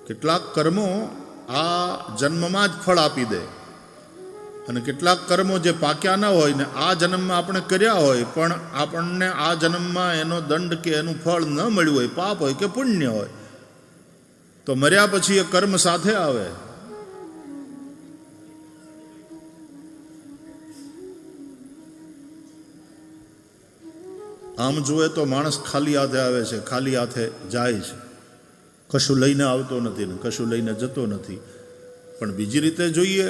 કેટલાક કર્મો આ જન્મમાં જ ફળ આપી દે, અને કેટલાક કર્મો જે પાક્યા ના હોય ને આ જન્મમાં આપણે કર્યા હોય પણ આપણને આ જન્મમાં એનો દંડ કે એનું ફળ ન મળ્યું હોય, પાપ હોય કે પુણ્ય હોય, તો મર્યા પછી એ કર્મ સાથે આવે. આમ જુએ તો માણસ ખાલી હાથે આવે છે, ખાલી હાથે જાય છે, કશું લઈને આવતો નથી ને કશું લઈને જતો નથી. પણ બીજી રીતે જોઈએ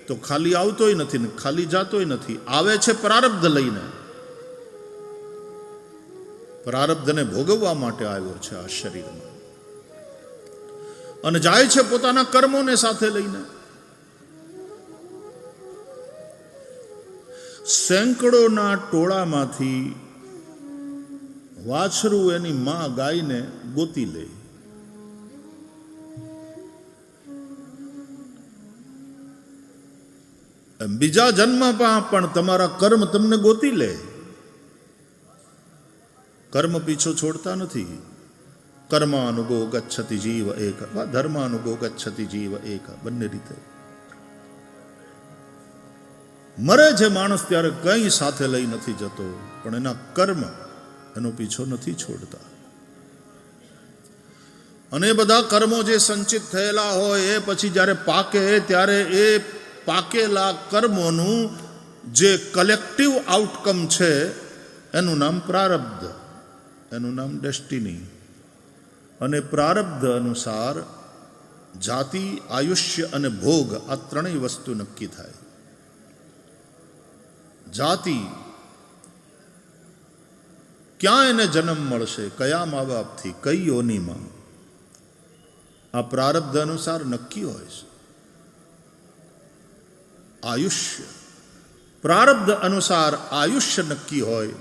તો ખાલી આવતોય નથી ને ખાલી જાતોય નથી. આવે છે પ્રારબ્ધ લઈને, પ્રારબ્ધને ભોગવવા માટે આવ્યો છે આ શરીરમાં, અને જાય છે પોતાના કર્મોને સાથે લઈને. સેંકડોના ટોળામાંથી વાછરું એની માં ગાયને ગોતી લે. બીજા જન્મમાં પણ તમારા કર્મ તમને ગોતી લે. કર્મ પીછો છોડતા નથી. કર્માનુગો ગચ્છતિ જીવ એક, ધર્માનુગો ગચ્છતિ જીવ એક, બંને રીતે. મરે છે માણસ ત્યારે કંઈ સાથે લઈ નથી જતો, પણ એના કર્મ એનો પીછો નથી છોડતા. અને એ બધા કર્મો જે સંચિત થયેલા હોય એ પછી જ્યારે પાકે ત્યારે એ પાકેલા કર્મોનું જે કલેક્ટિવ આઉટકમ છે એનું નામ પ્રારબ્ધ, એનું નામ ડેસ્ટિની. અને પ્રારબ્ધ અનુસાર જાતિ, આયુષ્ય અને ભોગ આ ત્રણેય વસ્તુ નક્કી થાય. જાતિ, ક્યાં એને જન્મ મળશે, કયા મા બાપથી, કઈ યોનિમાં, આ પ્રારબ્ધ અનુસાર નક્કી હોય છે. આયુષ્ય, પ્રારબ્ધ અનુસાર આયુષ્ય નક્કી હોય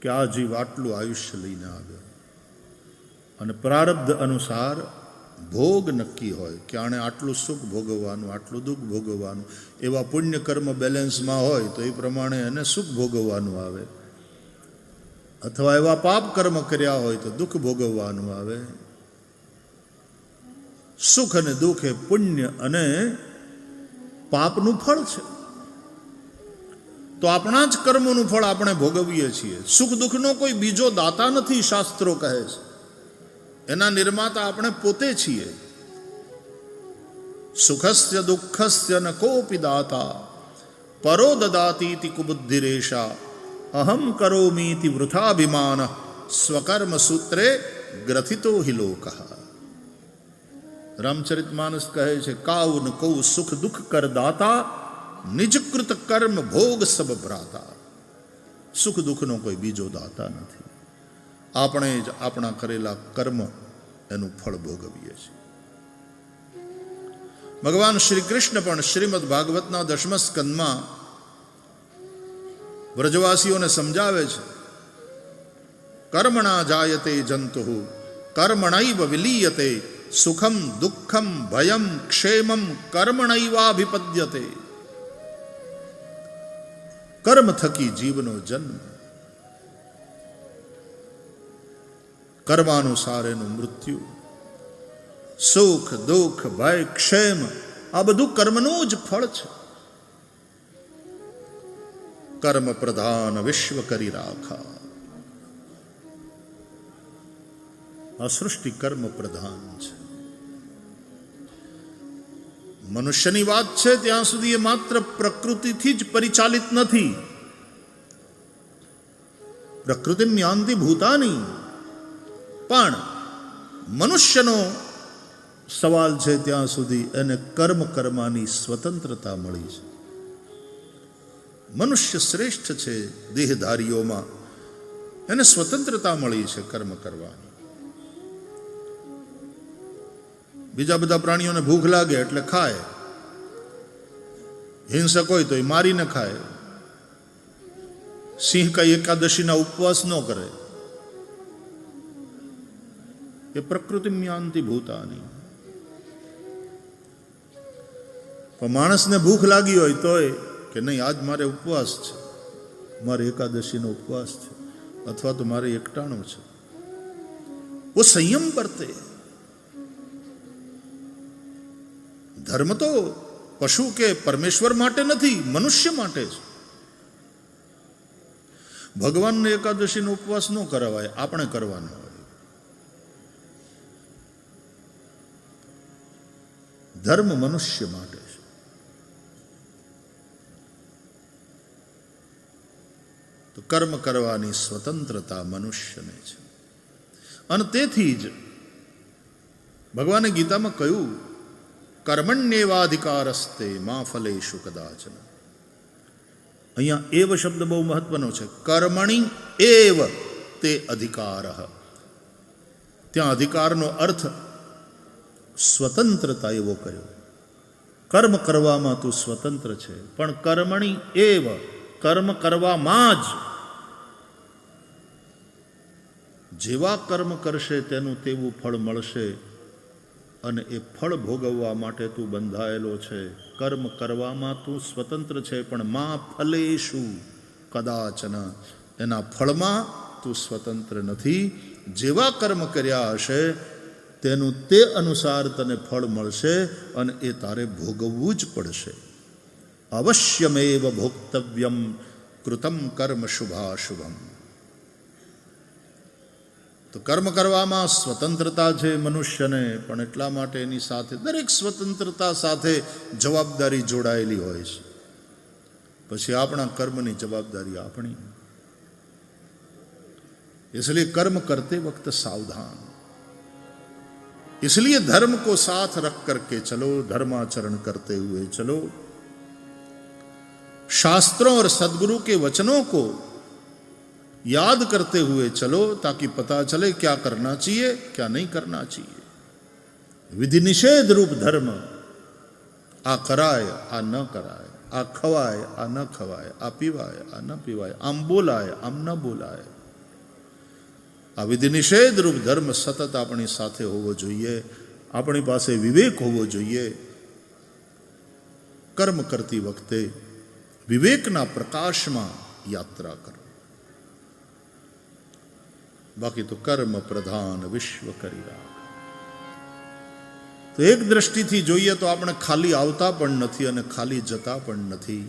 કે આ જીવ આટલું આયુષ્ય લઈને આવ્યો. અને પ્રારબ્ધ અનુસાર ભોગ નક્કી હોય કે આણે આટલું સુખ ભોગવવાનું, આટલું દુઃખ ભોગવવાનું. એવા પુણ્ય કર્મ બેલેન્સમાં હોય તો એ પ્રમાણે એને સુખ ભોગવવાનું આવે, અથવા એવા પાપ કર્મ કર્યા હોય તો દુઃખ ભોગવવાનું આવે. સુખ અને દુઃખ એ પુણ્ય અને પાપનું ફળ છે. તો આપણા જ કર્મોનું ફળ આપણે ભોગવીએ છીએ. સુખ દુઃખનો કોઈ બીજો દાતા નથી, શાસ્ત્રો કહે છે. એના નિર્માતા આપણે પોતે છીએ. સુખસ્ય દુઃખસ્ય ન કોપી દાતા પરો દદાતીતિ કુબુદ્ધિરેશા અહમ કરોમીતિ વૃથાભિમાન સ્વકર્મ સૂત્રે ગ્રથિતો હિ લોકઃ. રામચરિતમાનસ કહે છે, કાઉ ન કૌ સુખ દુઃખ કર દાતા નિજકૃત કર્મ ભોગ સબ ભ્રાતા. સુખ દુઃખનો કોઈ બીજો દાતા નથી. આપણે જ આપણા કરેલા કર્મ એનું ફળ ભોગવીએ છીએ. ભગવાન શ્રી કૃષ્ણ પણ શ્રીમદ ભાગવતના 10મા સ્કંદમાં વ્રજવાસીઓને સમજાવે છે, કર્મણા જાયતે જંતુ કર્મણૈવ વિલીયતે સુખમ દુઃખમ ભયમ ક્ષેમમ કર્મણૈવાભિપદ્યતે. કર્મ થકી જીવનો જન્મ, કર્માનુસાર એનું મૃત્યુ. સુખ દુઃખ ભય ક્ષેમ આ બધું કર્મનું જ ફળ છે. કર્મ પ્રધાન વિશ્વ કરી રાખા. આ સૃષ્ટિ કર્મ પ્રધાન છે. મનુષ્યની વાત છે ત્યાં સુધી એ માત્ર પ્રકૃતિથી જ પરિચાલિત નથી. પ્રકૃતિ યાંતિ ભૂતાની, પણ મનુષ્યનો સવાલ છે ત્યાં સુધી એને કર્મ કરવાની સ્વતંત્રતા મળી છે. મનુષ્ય શ્રેષ્ઠ છે દેહધારીઓમાં, એને સ્વતંત્રતા મળી છે કર્મ કરવાની. બીજા બધા પ્રાણીઓને ભૂખ લાગે એટલે ખાય, હિંસક હોય તો એ મારીને ખાય. સિંહ કઈ એકાદશીના ઉપવાસ ન કરે. એ પ્રકૃતિ યાંતિ ભૂતાની. પણ માણસને ભૂખ લાગી હોય તોય કે નહીં, આજ મારે ઉપવાસ છે, મારે એકાદશીનો ઉપવાસ છે, અથવા તો મારે એકટાણો છે. वो संयम बरते. ધર્મ તો પશુ કે પરમેશ્વર માટે નથી, મનુષ્ય માટે છે. ભગવાનને એકાદશીનો ઉપવાસ ન કરાવાય, આપણે કરવાનો હોય. ધર્મ મનુષ્ય માટે છે. તો કર્મ કરવાની સ્વતંત્રતા મનુષ્યને છે. અને તેથી જ ભગવાને ગીતામાં કહ્યું, કર્મણ્યેવાધિકારસ્તે મા ફલેષુ કદાચન. અહીંયા એવ શબ્દ બહુ મહત્વનો છે. કર્મણી એવ તે અધિકાર. ત્યાં અધિકારનો અર્થ સ્વતંત્રતા એવો કર્યો. કર્મ કરવામાં તું સ્વતંત્ર છે, પણ કર્મણી એવ, કર્મ કરવામાં જ. જેવા કર્મ કરશે તેનું તેવું ફળ મળશે, અને એ ફળ ભોગવવા માટે તું બંધાયેલો છે. કર્મ કરવામાં તું સ્વતંત્ર છે, પણ મા ફલેષુ કદાચન, એના ફળમાં તું સ્વતંત્ર નથી. જેવા કર્મ કર્યા હશે તેનું તે અનુસાર તને ફળ મળશે, અને એ તારે ભોગવવું જ પડશે. અવશ્યમેવ ભોક્તવ્યમ કૃતમ કર્મ શુભાશુભમ. તો કર્મ કરવામાં સ્વતંત્રતા છે મનુષ્યને, પણ એટલા માટે એની સાથે દરેક સ્વતંત્રતા સાથે જવાબદારી જોડાયેલી હોય છે. પછી આપણા કર્મની જવાબદારી આપણી. इसलिए कर्म करते वक्त सावधान. इसलिए धर्म को साथ रख करके चलो, धर्माचरण करते हुए चलो. शास्त्रों और सदगुरु के वचनों को याद करते हुए चलो, ताकि पता चले क्या करना चाहिए, क्या नहीं करना चाहिए. विधि निषेध रूप धर्म, आ कराय आ न कराय, आ खवाय आ न खवाय, आ पीवाय आ न पीवाय, आम बोलाय आम न बोलाय. આ વિધિ નિષેધ રૂપ ધર્મ સતત આપણી સાથે હોવો જોઈએ. આપણી પાસે વિવેક હોવો જોઈએ. કર્મ કરતી વખતે વિવેકના પ્રકાશમાં યાત્રા કરો. બાકી તો કર્મ પ્રધાન વિશ્વ કરી રાખ. તો એક દ્રષ્ટિથી જોઈએ તો આપણે ખાલી આવતા પણ નથી અને ખાલી જતા પણ નથી.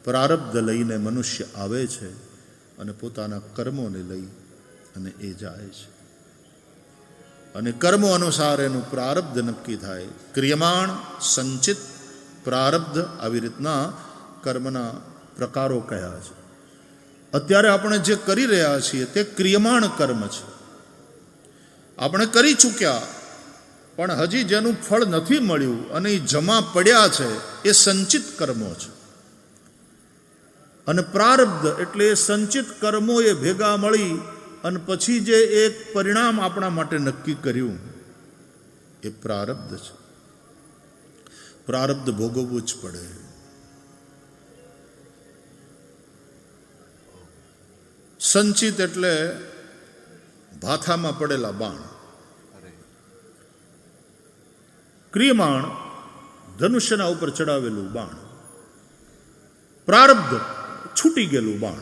પ્રારબ્ધ લઈને મનુષ્ય આવે છે અને પોતાના કર્મોને લઈ અને એ જાય છે. અને કર્મો અનુસાર એનું પ્રારબ્ધ નક્કી થાય. ક્રિયમાણ, સંચિત, પ્રારબ્ધ, આવી રીતના કર્મના પ્રકારો કયા છે. અત્યારે આપણે જે કરી રહ્યા છીએ તે ક્રિયમાણ કર્મ છે. આપણે કરી ચૂક્યા, પણ હજી જેનું ફળ નથી મળ્યું અને એ જમા પડ્યા છે, એ સંચિત કર્મો છે. અને પ્રારબ્ધ એટલે એ સંચિત કર્મો એ ભેગા મળી અને પછી જે એક પરિણામ આપણા માટે નક્કી કર્યું, એ પ્રારબ્ધ છે. પ્રારબ્ધ ભોગવવું જ પડે. સંચિત એટલે ભાથામાં પડેલા બાણ. ક્રિયમાણ ધનુષ્યના ઉપર ચડાવેલું બાણ. પ્રારબ્ધ છૂટી ગયેલું બાણ.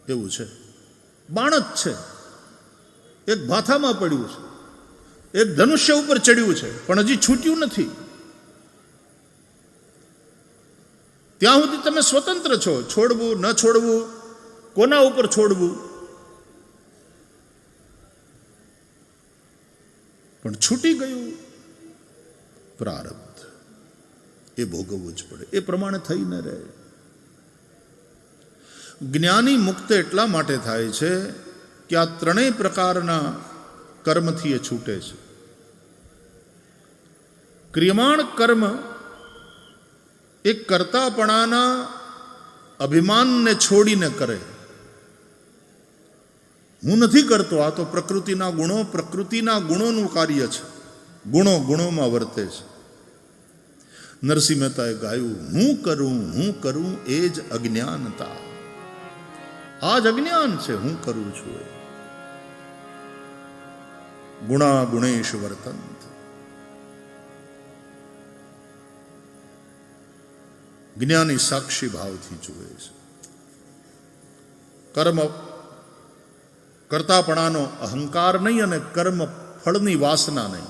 એવું છે. બાણ જ છે. એક ભાથામાં પડ્યું છે, એક ધનુષ્ય ઉપર ચડ્યું છે, પણ હજી છૂટ્યું નથી. ત્યાં સુધી તમે સ્વતંત્ર છો. છોડવું ન છોડવું, કોના ઉપર છોડવું, પણ છૂટી ગયું પ્રારબ્ધ, એ ભોગવવું જ પડે. એ પ્રમાણે થઈ ન રહે. જ્ઞાની મુક્ત એટલા માટે થાય છે કે આ ત્રણેય પ્રકારના કર્મથી એ છૂટે છે. ક્રિયમાણ કર્મ એ કર્તાપણાના અભિમાનને છોડીને કરે. હું નથી કરતો, આ તો પ્રકૃતિના ગુણો, પ્રકૃતિના ગુણોનું કાર્ય છે. ગુણો ગુણોમાં વર્તે છે. નરસિંહ મહેતાએ ગાયું, હું કરું એ જ અજ્ઞાનતા. આ જ અજ્ઞાન છે, હું કરું છું એ. ગુણા ગુણેશ વર્તંત. જ્ઞાની સાક્ષી ભાવથી જુએ છે. કર્મ કરતાપણાનો અહંકાર નહીં અને કર્મ ફળની વાસના નહીં.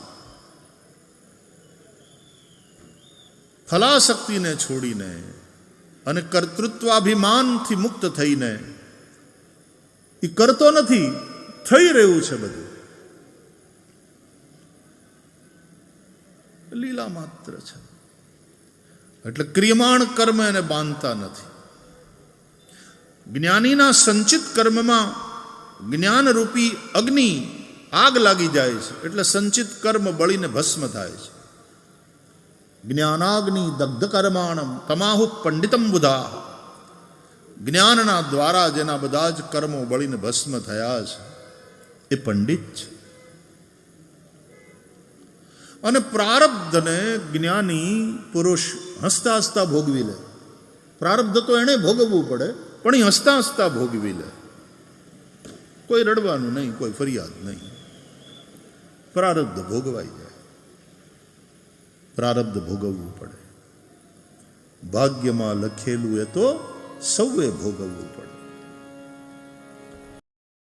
ફલાશક્તિને છોડીને અને કર્તૃત્વાભિમાનથી મુક્ત થઈને એ કરતો નથી, થઈ રહ્યું છે બધું. લીલા માત્ર છે. એટલે ક્રિયમાણ કર્મ એને બાંધતા નથી. જ્ઞાનીના સંચિત કર્મમાં જ્ઞાનરૂપી અગ્નિ આગ લાગી જાય છે, એટલે સંચિત કર્મ બળીને ભસ્મ થાય છે. જ્ઞાનાગ્નિ દગ્ધ કર્માણમ તમાહુ પંડિતમ બુધા. જ્ઞાનના દ્વારા જેના બધા જ કર્મો બળીને ભસ્મ થયા છે એ પંડિત છે. અને પ્રારબ્ધને જ્ઞાની પુરુષ હસતા હસતા ભોગવી લે. પ્રારબ્ધ તો એણે ભોગવવું પડે, પણ એ હસતા હસતા ભોગવી લે. કોઈ રડવાનું નહીં, કોઈ ફરિયાદ નહીં. પ્રારબ્ધ ભોગવાઈ જાય. પ્રારબ્ધ ભોગવવું પડે. ભાગ્યમાં લખેલું એ તો સૌએ ભોગવવું પડે.